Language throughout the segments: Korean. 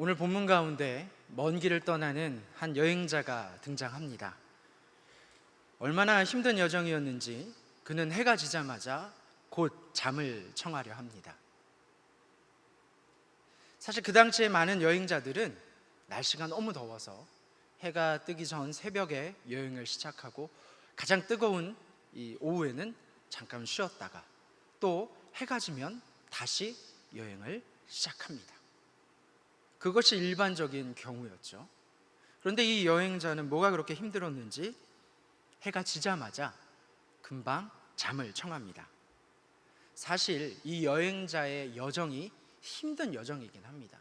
오늘 본문 가운데 먼 길을 떠나는 한 여행자가 등장합니다. 얼마나 힘든 여정이었는지 그는 해가 지자마자 곧 잠을 청하려 합니다. 사실 그 당시에 많은 여행자들은 날씨가 너무 더워서 해가 뜨기 전 새벽에 여행을 시작하고 가장 뜨거운 이 오후에는 잠깐 쉬었다가 또 해가 지면 다시 여행을 시작합니다. 그것이 일반적인 경우였죠. 그런데 이 여행자는 뭐가 그렇게 힘들었는지 해가 지자마자 금방 잠을 청합니다. 사실 이 여행자의 여정이 힘든 여정이긴 합니다.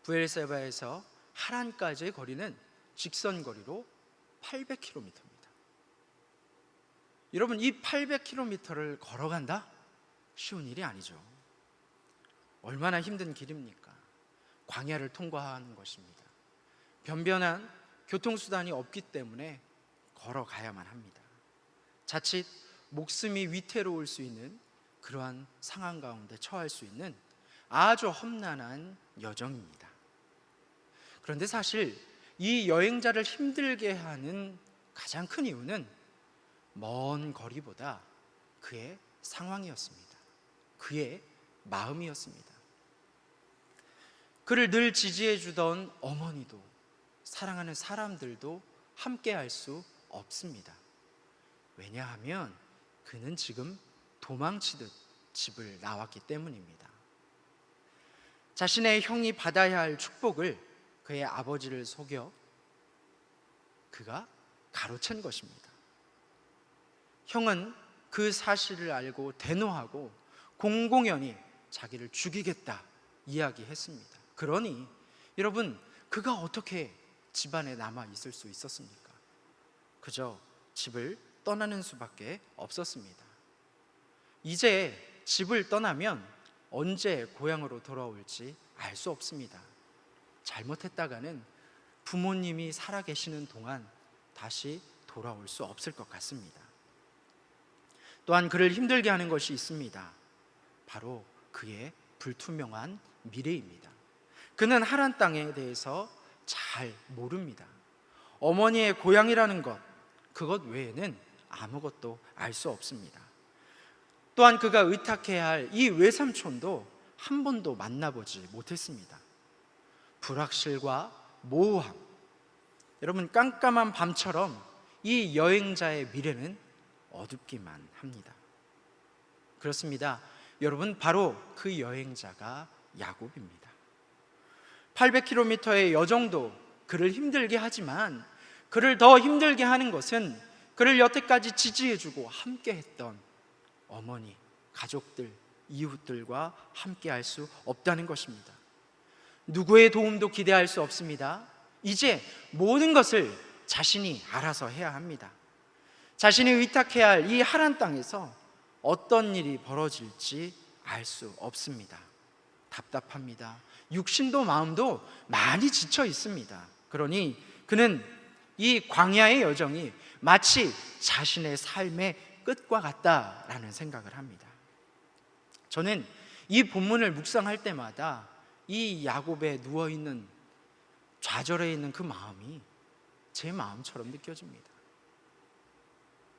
부엘세바에서 하란까지의 거리는 직선 거리로 800km입니다. 여러분, 이 800km를 걸어간다? 쉬운 일이 아니죠. 얼마나 힘든 길입니까? 광야를 통과하는 것입니다. 변변한 교통수단이 없기 때문에 걸어가야만 합니다. 자칫 목숨이 위태로울 수 있는 그러한 상황 가운데 처할 수 있는 아주 험난한 여정입니다. 그런데 사실 이 여행자를 힘들게 하는 가장 큰 이유는 먼 거리보다 그의 상황이었습니다. 그의 마음이었습니다. 그를 늘 지지해 주던 어머니도 사랑하는 사람들도 함께 할 수 없습니다. 왜냐하면 그는 지금 도망치듯 집을 나왔기 때문입니다. 자신의 형이 받아야 할 축복을 그의 아버지를 속여 그가 가로챈 것입니다. 형은 그 사실을 알고 대노하고 공공연히 자기를 죽이겠다 이야기했습니다. 그러니 여러분, 그가 어떻게 집안에 남아 있을 수 있었습니까? 그저 집을 떠나는 수밖에 없었습니다. 이제 집을 떠나면 언제 고향으로 돌아올지 알 수 없습니다. 잘못했다가는 부모님이 살아계시는 동안 다시 돌아올 수 없을 것 같습니다. 또한 그를 힘들게 하는 것이 있습니다. 바로 그의 불투명한 미래입니다. 그는 하란 땅에 대해서 잘 모릅니다. 어머니의 고향이라는 것, 그것 외에는 아무것도 알 수 없습니다. 또한 그가 의탁해야 할 이 외삼촌도 한 번도 만나보지 못했습니다. 불확실과 모호함, 여러분, 깜깜한 밤처럼 이 여행자의 미래는 어둡기만 합니다. 그렇습니다. 여러분, 바로 그 여행자가 야곱입니다. 800km의 여정도 그를 힘들게 하지만 그를 더 힘들게 하는 것은 그를 여태까지 지지해주고 함께했던 어머니, 가족들, 이웃들과 함께할 수 없다는 것입니다. 누구의 도움도 기대할 수 없습니다. 이제 모든 것을 자신이 알아서 해야 합니다. 자신이 의탁해야 할 이 하란 땅에서 어떤 일이 벌어질지 알 수 없습니다. 답답합니다. 육신도 마음도 많이 지쳐 있습니다. 그러니 그는 이 광야의 여정이 마치 자신의 삶의 끝과 같다라는 생각을 합니다. 저는 이 본문을 묵상할 때마다 이 야곱에 누워있는, 좌절해 있는 그 마음이 제 마음처럼 느껴집니다.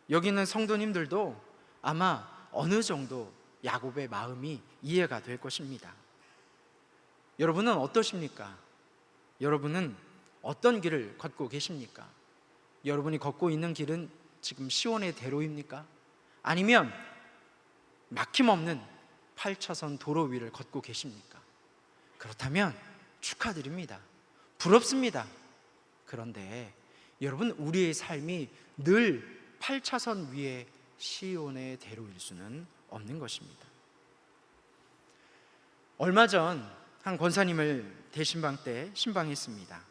여기 있는 성도님들도 아마 어느 정도 야곱의 마음이 이해가 될 것입니다. 여러분은 어떠십니까? 여러분은 어떤 길을 걷고 계십니까? 여러분이 걷고 있는 길은 지금 시온의 대로입니까? 아니면 막힘없는 8차선 도로 위를 걷고 계십니까? 그렇다면 축하드립니다. 부럽습니다. 그런데 여러분, 우리의 삶이 늘 8차선 위에 시온의 대로일 수는 없는 것입니다. 얼마 전 한 권사님을 대신방 때 신방했습니다.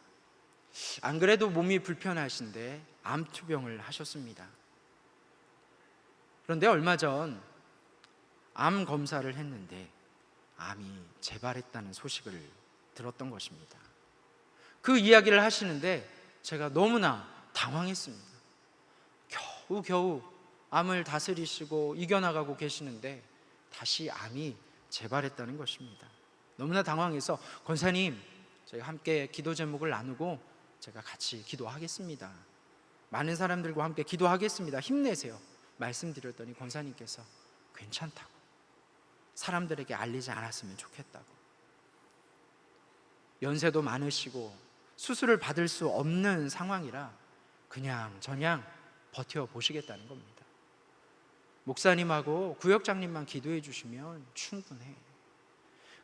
안 그래도 몸이 불편하신데 암투병을 하셨습니다. 그런데 얼마 전 암 검사를 했는데 암이 재발했다는 소식을 들었던 것입니다. 그 이야기를 하시는데 제가 너무나 당황했습니다. 겨우 암을 다스리시고 이겨나가고 계시는데 다시 암이 재발했다는 것입니다. 너무나 당황해서 권사님, 저희 함께 기도 제목을 나누고 제가 같이 기도하겠습니다. 많은 사람들과 함께 기도하겠습니다. 힘내세요. 말씀드렸더니 권사님께서 괜찮다고, 사람들에게 알리지 않았으면 좋겠다고, 연세도 많으시고 수술을 받을 수 없는 상황이라 그냥 저냥 버텨보시겠다는 겁니다. 목사님하고 구역장님만 기도해 주시면 충분해.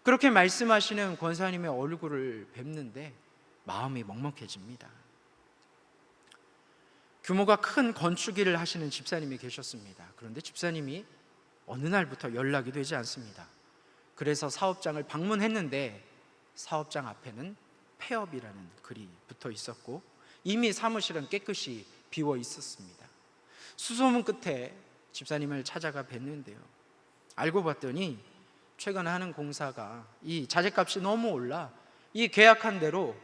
그렇게 말씀하시는 권사님의 얼굴을 뵙는데 마음이 먹먹해집니다. 규모가 큰 건축 일을 하시는 집사님이 계셨습니다. 그런데 집사님이 어느 날부터 연락이 되지 않습니다. 그래서 사업장을 방문했는데 사업장 앞에는 폐업이라는 글이 붙어 있었고 이미 사무실은 깨끗이 비워 있었습니다. 수소문 끝에 집사님을 찾아가 뵀는데요, 알고 봤더니 최근 하는 공사가 이 자재값이 너무 올라 이 계약한 대로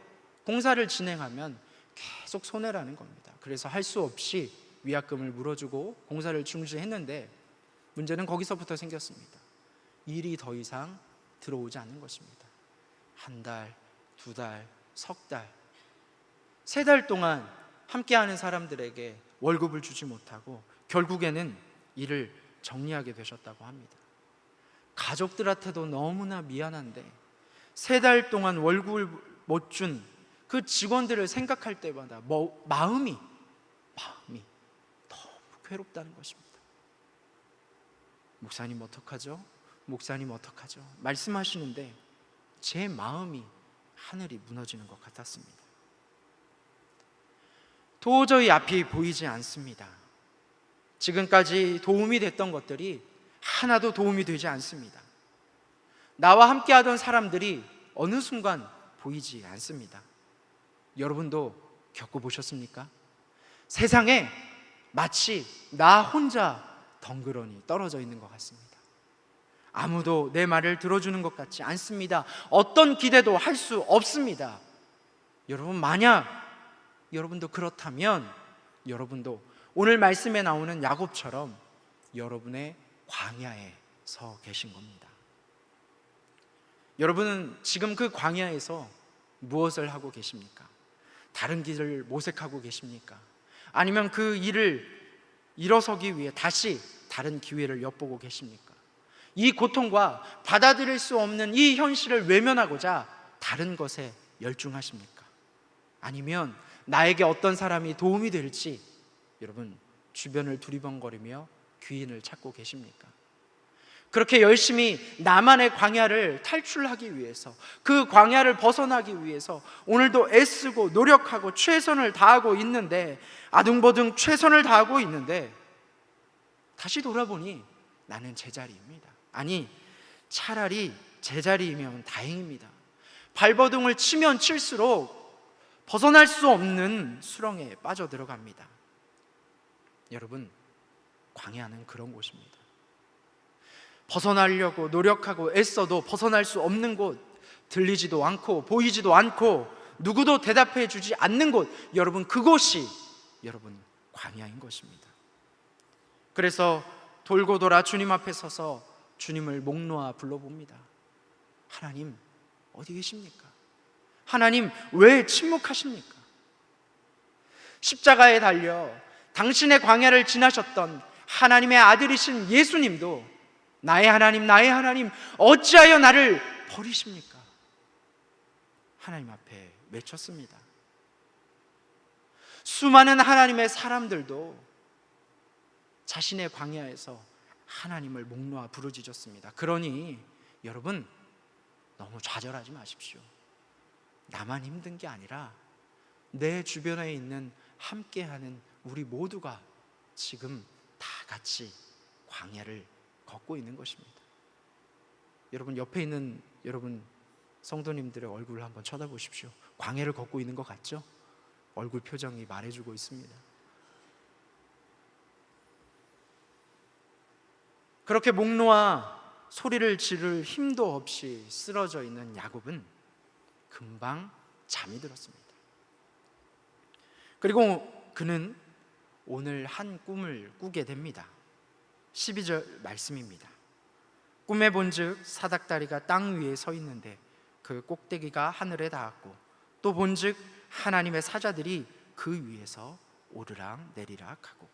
공사를 진행하면 계속 손해라는 겁니다. 그래서 할 수 없이 위약금을 물어주고 공사를 중지했는데 문제는 거기서부터 생겼습니다. 일이 더 이상 들어오지 않는 것입니다. 한 달, 두 달, 석 달, 세 달 동안 함께하는 사람들에게 월급을 주지 못하고 결국에는 일을 정리하게 되셨다고 합니다. 가족들한테도 너무나 미안한데 세 달 동안 월급을 못 준 그 직원들을 생각할 때마다 마음이 너무 괴롭다는 것입니다. 목사님 어떡하죠? 목사님 어떡하죠? 말씀하시는데 제 마음이 하늘이 무너지는 것 같았습니다. 도저히 앞이 보이지 않습니다. 지금까지 도움이 됐던 것들이 하나도 도움이 되지 않습니다. 나와 함께 하던 사람들이 어느 순간 보이지 않습니다. 여러분도 겪어보셨습니까? 세상에 마치 나 혼자 덩그러니 떨어져 있는 것 같습니다. 아무도 내 말을 들어주는 것 같지 않습니다. 어떤 기대도 할 수 없습니다. 여러분, 만약 여러분도 그렇다면 여러분도 오늘 말씀에 나오는 야곱처럼 여러분의 광야에 서 계신 겁니다. 여러분은 지금 그 광야에서 무엇을 하고 계십니까? 다른 길을 모색하고 계십니까? 아니면 그 일을 일어서기 위해 다시 다른 기회를 엿보고 계십니까? 이 고통과 받아들일 수 없는 이 현실을 외면하고자 다른 것에 열중하십니까? 아니면 나에게 어떤 사람이 도움이 될지 여러분 주변을 두리번거리며 귀인을 찾고 계십니까? 그렇게 열심히 나만의 광야를 탈출하기 위해서, 그 광야를 벗어나기 위해서 오늘도 애쓰고 노력하고 최선을 다하고 있는데, 아둥바둥 최선을 다하고 있는데 다시 돌아보니 나는 제자리입니다. 아니, 차라리 제자리이면 다행입니다. 발버둥을 치면 칠수록 벗어날 수 없는 수렁에 빠져들어갑니다. 여러분, 광야는 그런 곳입니다. 벗어나려고 노력하고 애써도 벗어날 수 없는 곳, 들리지도 않고 보이지도 않고 누구도 대답해 주지 않는 곳, 여러분 그곳이 여러분 광야인 것입니다. 그래서 돌고 돌아 주님 앞에 서서 주님을 목 놓아 불러봅니다. 하나님 어디 계십니까? 하나님 왜 침묵하십니까? 십자가에 달려 당신의 광야를 지나셨던 하나님의 아들이신 예수님도 나의 하나님 어찌하여 나를 버리십니까? 하나님 앞에 외쳤습니다. 수많은 하나님의 사람들도 자신의 광야에서 하나님을 목 놓아 부르짖었습니다. 그러니 여러분 너무 좌절하지 마십시오. 나만 힘든 게 아니라 내 주변에 있는 함께하는 우리 모두가 지금 다 같이 광야를 걷고 있는 것입니다. 여러분 옆에 있는 여러분 성도님들의 얼굴을 한번 쳐다보십시오. 광야를 걷고 있는 것 같죠? 얼굴 표정이 말해주고 있습니다. 그렇게 목 놓아 소리를 지를 힘도 없이 쓰러져 있는 야곱은 금방 잠이 들었습니다. 그리고 그는 오늘 한 꿈을 꾸게 됩니다. 12절 말씀입니다. 꿈에 본즉 사닥다리가 땅 위에 서 있는데 그 꼭대기가 하늘에 닿았고 또 본즉 하나님의 사자들이 그 위에서 오르락 내리락 하고.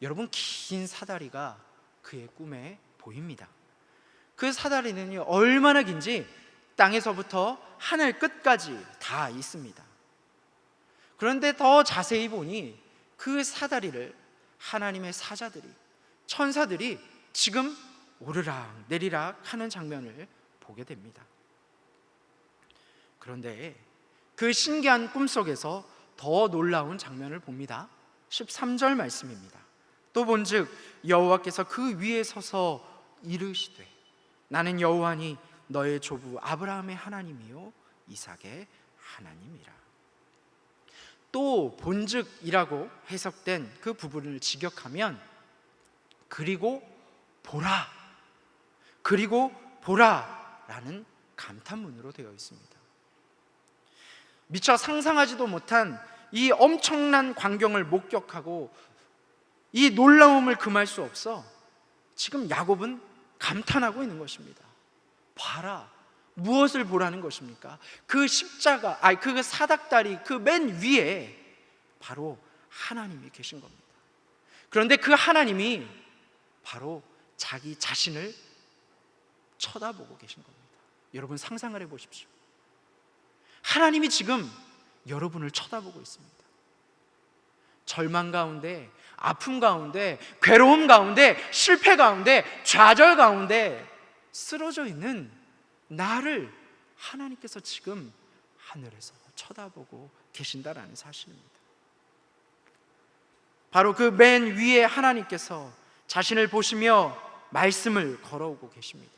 여러분, 긴 사다리가 그의 꿈에 보입니다. 그 사다리는 얼마나 긴지 땅에서부터 하늘 끝까지 다 있습니다. 그런데 더 자세히 보니 그 사다리를 하나님의 사자들이, 천사들이 지금 오르락 내리락 하는 장면을 보게 됩니다. 그런데 그 신기한 꿈속에서 더 놀라운 장면을 봅니다. 13절 말씀입니다. 또 본즉 여호와께서 그 위에 서서 이르시되 나는 여호와니 너의 조부 아브라함의 하나님이요 이삭의 하나님이라. 또 본즉이라고 해석된 그 부분을 직역하면 그리고 보라, 그리고 보라라는 감탄문으로 되어 있습니다. 미처 상상하지도 못한 이 엄청난 광경을 목격하고 이 놀라움을 금할 수 없어 지금 야곱은 감탄하고 있는 것입니다. 봐라, 무엇을 보라는 것입니까? 그 십자가, 그 사닥다리 그 맨 위에 바로 하나님이 계신 겁니다. 그런데 그 하나님이 바로 자기 자신을 쳐다보고 계신 겁니다. 여러분 상상을 해보십시오. 하나님이 지금 여러분을 쳐다보고 있습니다. 절망 가운데, 아픔 가운데, 괴로움 가운데, 실패 가운데, 좌절 가운데 쓰러져 있는 나를 하나님께서 지금 하늘에서 쳐다보고 계신다라는 사실입니다. 바로 그 맨 위에 하나님께서 자신을 보시며 말씀을 걸어오고 계십니다.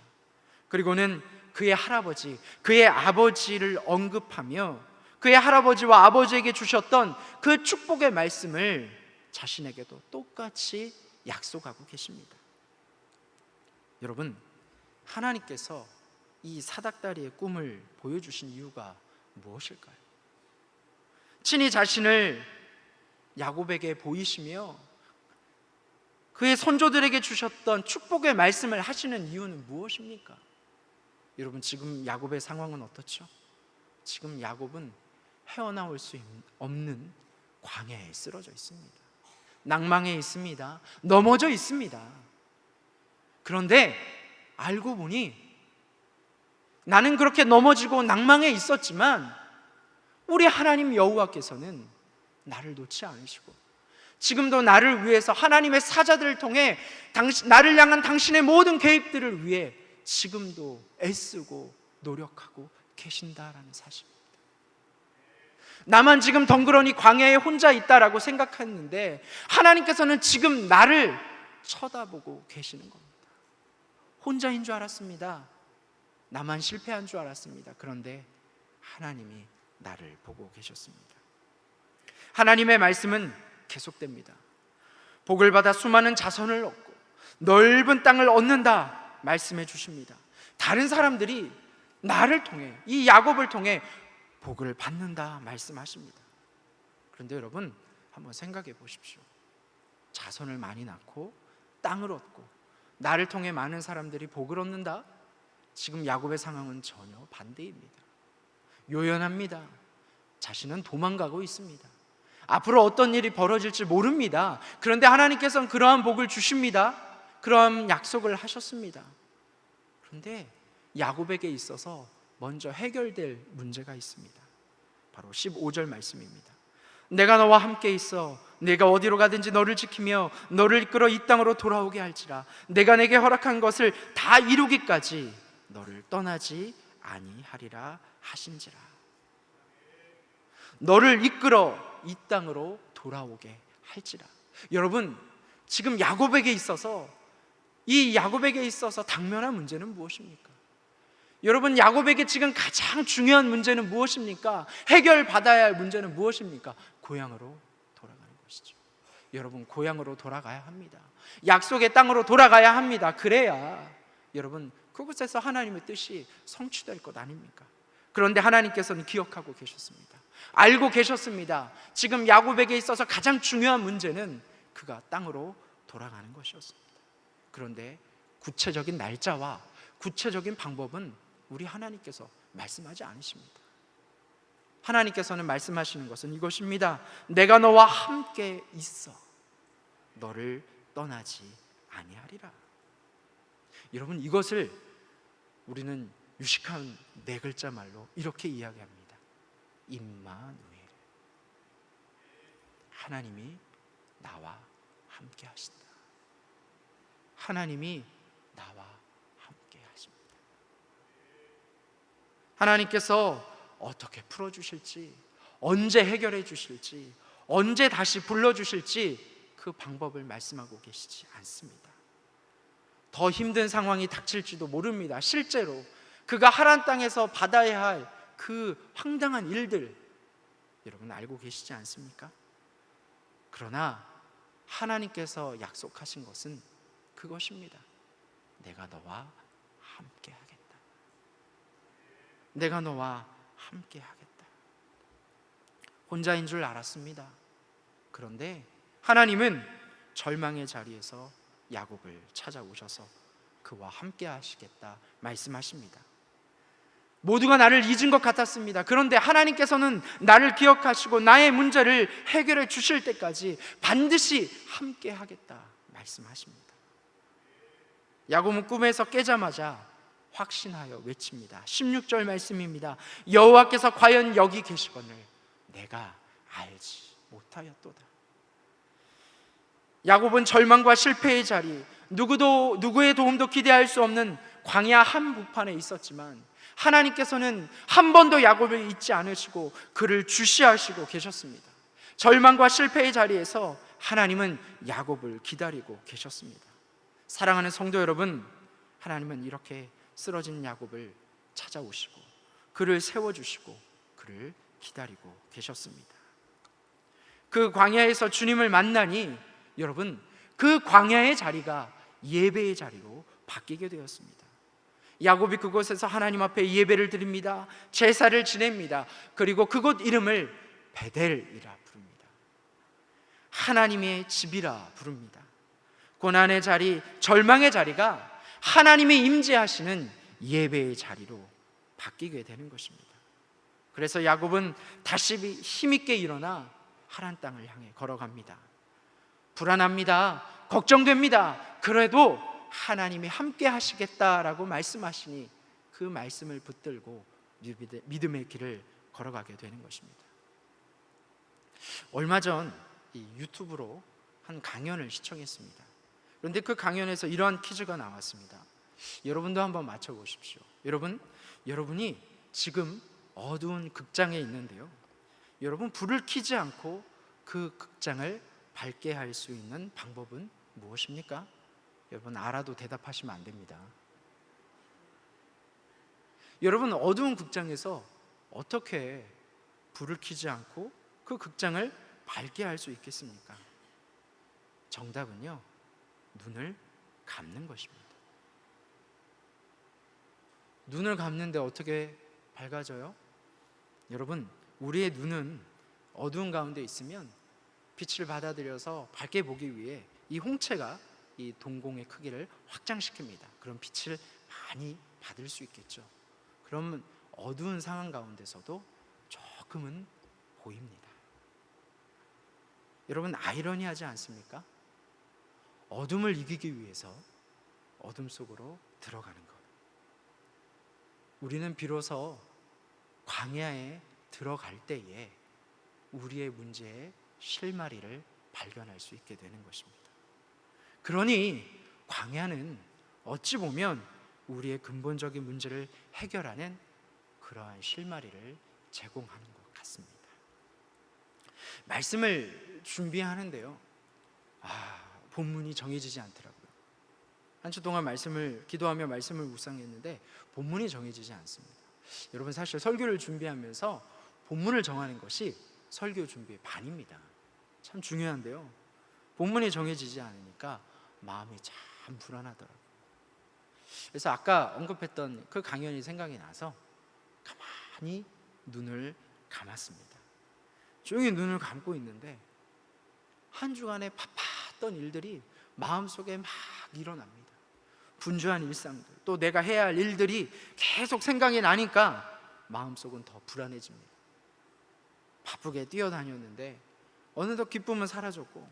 그리고는 그의 할아버지, 그의 아버지를 언급하며 그의 할아버지와 아버지에게 주셨던 그 축복의 말씀을 자신에게도 똑같이 약속하고 계십니다. 여러분, 하나님께서 이 사닥다리의 꿈을 보여주신 이유가 무엇일까요? 친히 자신을 야곱에게 보이시며 그의 선조들에게 주셨던 축복의 말씀을 하시는 이유는 무엇입니까? 여러분, 지금 야곱의 상황은 어떻죠? 지금 야곱은 헤어나올 수 없는 광야에 쓰러져 있습니다. 낭망해 있습니다. 넘어져 있습니다. 그런데 알고 보니 나는 그렇게 넘어지고 낭망해 있었지만 우리 하나님 여호와께서는 나를 놓지 않으시고 지금도 나를 위해서 하나님의 사자들을 통해 나를 향한 당신의 모든 계획들을 위해 지금도 애쓰고 노력하고 계신다라는 사실입니다. 나만 지금 덩그러니 광야에 혼자 있다라고 생각했는데 하나님께서는 지금 나를 쳐다보고 계시는 겁니다. 혼자인 줄 알았습니다. 나만 실패한 줄 알았습니다. 그런데 하나님이 나를 보고 계셨습니다. 하나님의 말씀은 계속됩니다. 복을 받아 수많은 자손을 얻고 넓은 땅을 얻는다 말씀해 주십니다. 다른 사람들이 나를 통해, 이 야곱을 통해 복을 받는다 말씀하십니다. 그런데 여러분 한번 생각해 보십시오. 자손을 많이 낳고 땅을 얻고 나를 통해 많은 사람들이 복을 얻는다? 지금 야곱의 상황은 전혀 반대입니다. 요연합니다. 자신은 도망가고 있습니다. 앞으로 어떤 일이 벌어질지 모릅니다. 그런데 하나님께서는 그러한 복을 주십니다. 그러한 약속을 하셨습니다. 그런데 야곱에게 있어서 먼저 해결될 문제가 있습니다. 바로 15절 말씀입니다. 내가 너와 함께 있어 내가 어디로 가든지 너를 지키며 너를 이끌어 이 땅으로 돌아오게 할지라. 내가 내게 허락한 것을 다 이루기까지 너를 떠나지 아니하리라 하신지라. 너를 이끌어 이 땅으로 돌아오게 할지라. 여러분, 지금 야곱에게 있어서 당면한 문제는 무엇입니까? 여러분, 야곱에게 지금 가장 중요한 문제는 무엇입니까? 해결받아야 할 문제는 무엇입니까? 고향으로 돌아가는 것이죠. 여러분, 고향으로 돌아가야 합니다. 약속의 땅으로 돌아가야 합니다. 그래야 여러분 그곳에서 하나님의 뜻이 성취될 것 아닙니까? 그런데 하나님께서는 기억하고 계셨습니다. 알고 계셨습니다. 지금 야곱에게 있어서 가장 중요한 문제는 그가 땅으로 돌아가는 것이었습니다. 그런데 구체적인 날짜와 구체적인 방법은 우리 하나님께서 말씀하지 않으십니다. 하나님께서는 말씀하시는 것은 이것입니다. 내가 너와 함께 있어 너를 떠나지 아니하리라. 여러분, 이것을 우리는 유식한 네 글자 말로 이렇게 이야기합니다. 임마누엘. 하나님이 나와 함께 하신다. 하나님이 나와 함께 하십니다. 하나님께서 어떻게 풀어주실지, 언제 해결해 주실지, 언제 다시 불러주실지 그 방법을 말씀하고 계시지 않습니다. 더 힘든 상황이 닥칠지도 모릅니다. 실제로 그가 하란 땅에서 받아야 할 그 황당한 일들, 여러분 알고 계시지 않습니까? 그러나 하나님께서 약속하신 것은 그것입니다. 내가 너와 함께 하겠다. 내가 너와 함께 하겠다. 혼자인 줄 알았습니다. 그런데 하나님은 절망의 자리에서 야곱을 찾아오셔서 그와 함께 하시겠다 말씀하십니다. 모두가 나를 잊은 것 같았습니다. 그런데 하나님께서는 나를 기억하시고 나의 문제를 해결해 주실 때까지 반드시 함께 하겠다 말씀하십니다. 야곱은 꿈에서 깨자마자 확신하여 외칩니다. 16절 말씀입니다. 여호와께서 과연 여기 계시거늘 내가 알지 못하였도다. 야곱은 절망과 실패의 자리, 누구의 도움도 기대할 수 없는 광야 한복판에 있었지만 하나님께서는 한 번도 야곱을 잊지 않으시고 그를 주시하시고 계셨습니다. 절망과 실패의 자리에서 하나님은 야곱을 기다리고 계셨습니다. 사랑하는 성도 여러분, 하나님은 이렇게 쓰러진 야곱을 찾아오시고 그를 세워주시고 그를 기다리고 계셨습니다. 그 광야에서 주님을 만나니 여러분, 그 광야의 자리가 예배의 자리로 바뀌게 되었습니다. 야곱이 그곳에서 하나님 앞에 예배를 드립니다. 제사를 지냅니다. 그리고 그곳 이름을 베델이라 부릅니다. 하나님의 집이라 부릅니다. 고난의 자리, 절망의 자리가 하나님이 임재하시는 예배의 자리로 바뀌게 되는 것입니다. 그래서 야곱은 다시 힘있게 일어나 하란 땅을 향해 걸어갑니다. 불안합니다. 걱정됩니다. 그래도 하나님이 함께 하시겠다라고 말씀하시니 그 말씀을 붙들고 믿음의 길을 걸어가게 되는 것입니다. 얼마 전 이 유튜브로 한 강연을 시청했습니다. 그런데 그 강연에서 이러한 퀴즈가 나왔습니다. 여러분도 한번 맞춰보십시오. 여러분이 지금 어두운 극장에 있는데요, 여러분 불을 켜지 않고 그 극장을 밝게 할 수 있는 방법은 무엇입니까? 여러분 알아도 대답하시면 안 됩니다. 여러분 어두운 극장에서 어떻게 불을 켜지 않고 그 극장을 밝게 할 수 있겠습니까? 정답은요, 눈을 감는 것입니다. 눈을 감는데 어떻게 밝아져요? 여러분, 우리의 눈은 어두운 가운데 있으면 빛을 받아들여서 밝게 보기 위해 이 홍채가 이 동공의 크기를 확장시킵니다. 그럼 빛을 많이 받을 수 있겠죠. 그러면 어두운 상황 가운데서도 조금은 보입니다. 여러분 아이러니하지 않습니까? 어둠을 이기기 위해서 어둠 속으로 들어가는 것. 우리는 비로소 광야에 들어갈 때에 우리의 문제의 실마리를 발견할 수 있게 되는 것입니다. 그러니 광야는 어찌 보면 우리의 근본적인 문제를 해결하는 그러한 실마리를 제공하는 것 같습니다. 말씀을 준비하는데요, 본문이 정해지지 않더라고요. 한 주 동안 기도하며 말씀을 묵상했는데 본문이 정해지지 않습니다. 여러분 사실 설교를 준비하면서 본문을 정하는 것이 설교 준비의 반입니다. 참 중요한데요, 본문이 정해지지 않으니까 마음이 참 불안하더라고요. 그래서 아까 언급했던 그 강연이 생각이 나서 가만히 눈을 감았습니다. 조용히 눈을 감고 있는데 한 주간에 바빴던 일들이 마음속에 막 일어납니다. 분주한 일상들, 또 내가 해야 할 일들이 계속 생각이 나니까 마음속은 더 불안해집니다. 바쁘게 뛰어다녔는데 어느덧 기쁨은 사라졌고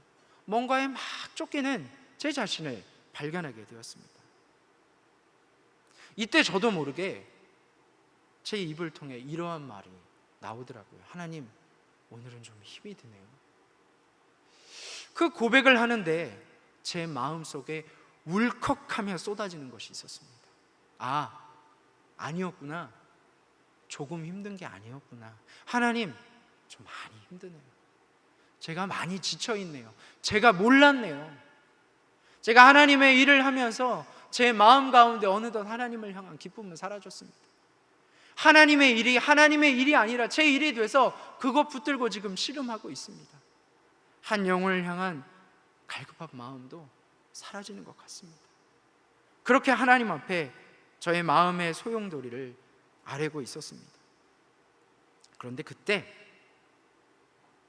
뭔가에 막 쫓기는 제 자신을 발견하게 되었습니다. 이때 저도 모르게 제 입을 통해 이러한 말이 나오더라고요. 하나님, 오늘은 좀 힘이 드네요. 그 고백을 하는데 제 마음속에 울컥하며 쏟아지는 것이 있었습니다. 아니었구나. 조금 힘든 게 아니었구나. 하나님, 좀 많이 힘드네요. 제가 많이 지쳐있네요. 제가 몰랐네요. 제가 하나님의 일을 하면서 제 마음 가운데 어느덧 하나님을 향한 기쁨은 사라졌습니다. 하나님의 일이 아니라 제 일이 돼서 그것 붙들고 지금 씨름하고 있습니다. 한 영혼을 향한 갈급한 마음도 사라지는 것 같습니다. 그렇게 하나님 앞에 저의 마음의 소용돌이를 아뢰고 있었습니다. 그런데 그때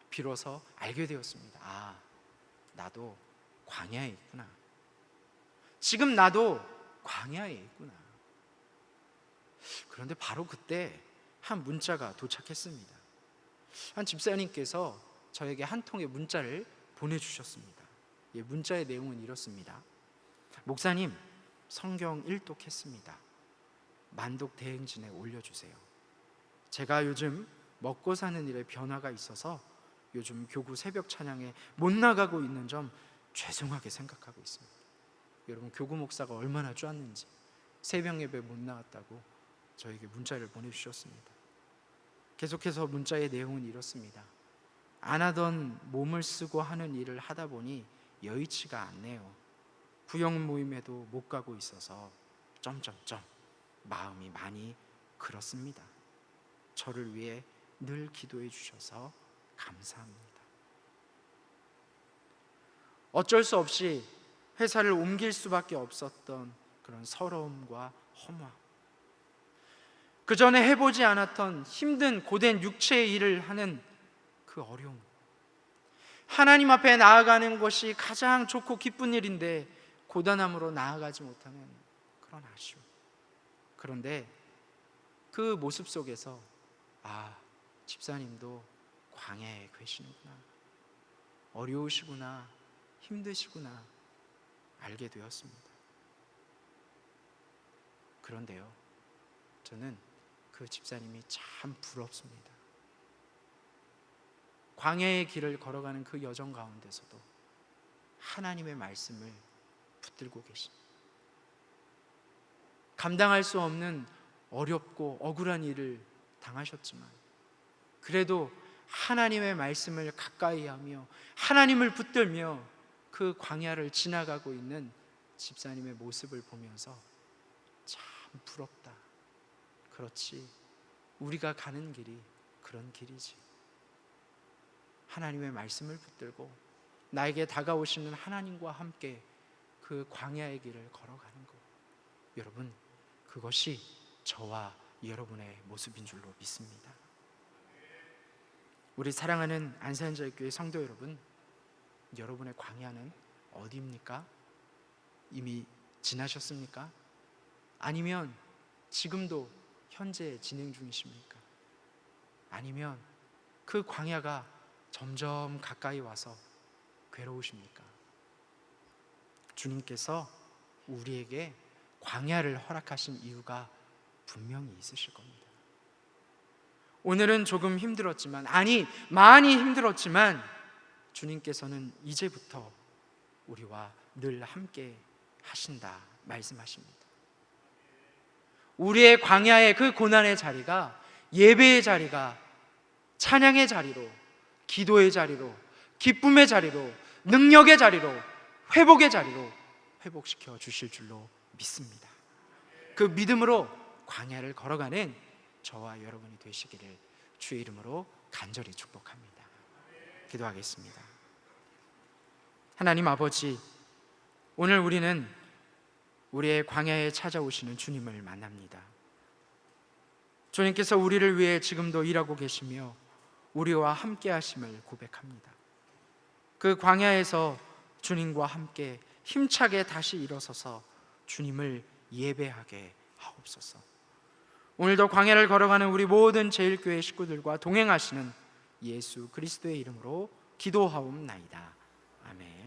비로소 알게 되었습니다. 나도 광야에 있구나. 지금 나도 광야에 있구나. 그런데 바로 그때 한 문자가 도착했습니다. 한 집사님께서 저에게 한 통의 문자를 보내주셨습니다. 문자의 내용은 이렇습니다. 목사님, 성경 일독했습니다. 만독 대행진에 올려주세요. 제가 요즘 먹고 사는 일에 변화가 있어서 요즘 교구 새벽 찬양에 못 나가고 있는 점 죄송하게 생각하고 있습니다. 여러분, 교구 목사가 얼마나 쪼았는지 새벽 예배 못 나왔다고 저에게 문자를 보내주셨습니다. 계속해서 문자의 내용은 이렇습니다. 안 하던 몸을 쓰고 하는 일을 하다 보니 여의치가 않네요. 구역 모임에도 못 가고 있어서 마음이 많이 그렇습니다. 저를 위해 늘 기도해 주셔서 감사합니다. 어쩔 수 없이 회사를 옮길 수밖에 없었던 그런 서러움과 허무함, 그 전에 해보지 않았던 힘든 고된 육체의 일을 하는 그 어려움, 하나님 앞에 나아가는 것이 가장 좋고 기쁜 일인데 고단함으로 나아가지 못하는 그런 아쉬움. 그런데 그 모습 속에서 집사님도 광야에 계시는구나, 어려우시구나, 힘드시구나 알게 되었습니다. 그런데요, 저는 그 집사님이 참 부럽습니다. 광야의 길을 걸어가는 그 여정 가운데서도 하나님의 말씀을 붙들고 계십니다. 감당할 수 없는 어렵고 억울한 일을 당하셨지만 그래도 하나님의 말씀을 가까이 하며 하나님을 붙들며 그 광야를 지나가고 있는 집사님의 모습을 보면서 참 부럽다. 그렇지, 우리가 가는 길이 그런 길이지. 하나님의 말씀을 붙들고 나에게 다가오시는 하나님과 함께 그 광야의 길을 걸어가는 것, 여러분, 그것이 저와 여러분의 모습인 줄로 믿습니다. 우리 사랑하는 안산자유교회 성도 여러분, 여러분의 광야는 어디입니까? 이미 지나셨습니까? 아니면 지금도 현재 진행 중이십니까? 아니면 그 광야가 점점 가까이 와서 괴로우십니까? 주님께서 우리에게 광야를 허락하신 이유가 분명히 있으실 겁니다. 오늘은 조금 힘들었지만, 많이 힘들었지만 주님께서는 이제부터 우리와 늘 함께 하신다 말씀하십니다. 우리의 광야의 그 고난의 자리가 예배의 자리가 찬양의 자리로, 기도의 자리로, 기쁨의 자리로, 능력의 자리로, 회복의 자리로 회복시켜 주실 줄로 믿습니다. 그 믿음으로 광야를 걸어가는 저와 여러분이 되시기를 주의 이름으로 간절히 축복합니다. 기도하겠습니다. 하나님 아버지, 오늘 우리는 우리의 광야에 찾아오시는 주님을 만납니다. 주님께서 우리를 위해 지금도 일하고 계시며 우리와 함께 하심을 고백합니다. 그 광야에서 주님과 함께 힘차게 다시 일어서서 주님을 예배하게 하옵소서. 오늘도 광야를 걸어가는 우리 모든 제일교회 식구들과 동행하시는 예수 그리스도의 이름으로 기도하옵나이다. 아멘.